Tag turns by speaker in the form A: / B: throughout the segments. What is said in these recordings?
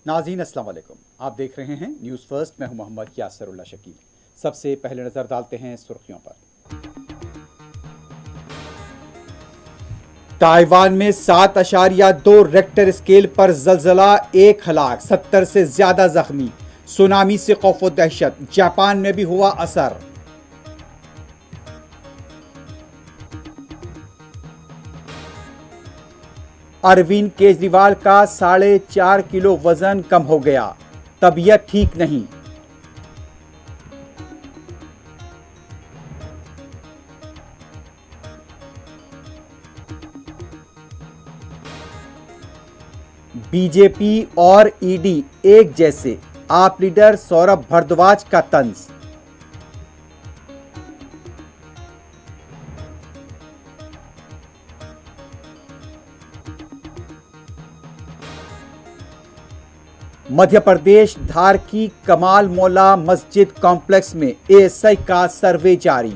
A: नाज़रीन अस्सलाम वालेकुम। आप देख रहे हैं न्यूज़ फर्स्ट। मैं हूं मोहम्मद यासरुल्लाह शकील। सबसे पहले नज़र डालते हैं सुर्खियों पर। ताइवान में 7.2 रेक्टर स्केल पर जलजला, 1 हलाक, 70 से ज्यादा जख्मी। सुनामी से खौफ व दहशत, जापान में भी हुआ असर। अरविंद केजरीवाल का 4.5 किलो वजन कम हो गया, तबीयत ठीक नहीं। बीजेपी और ईडी एक जैसे, आप लीडर सौरभ भारद्वाज का तंज। मध्य प्रदेश धार की कमाल मौला मस्जिद कॉम्प्लेक्स में एएसआई का सर्वे जारी।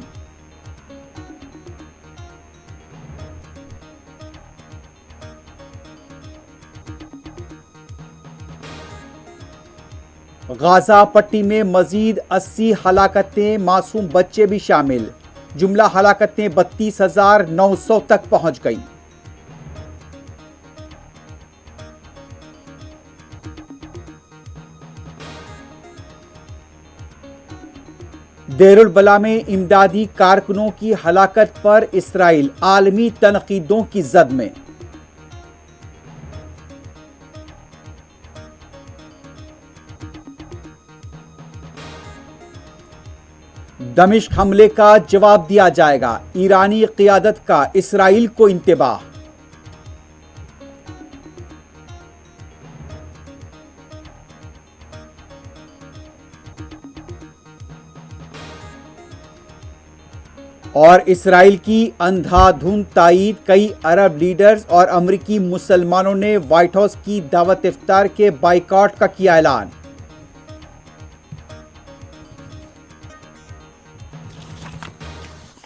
A: गाजा पट्टी में मजीद 80 हलाकतें, मासूम बच्चे भी शामिल। जुमला हलाकतें 32,900 तक पहुंच गई। देरुल बला में इमदादी कारकुनों की हलाकत पर इसराइल आलमी तनकीदों की जद में। दमिश्क हमले का जवाब दिया जाएगा, ईरानी क़ियादत का इसराइल को इंतबाह। और इसराइल की अंधाधुंध ताईद, कई अरब लीडर्स और अमरीकी मुसलमानों ने व्हाइट हाउस की दावत इफ्तार के बाइकआउट का किया ऐलान।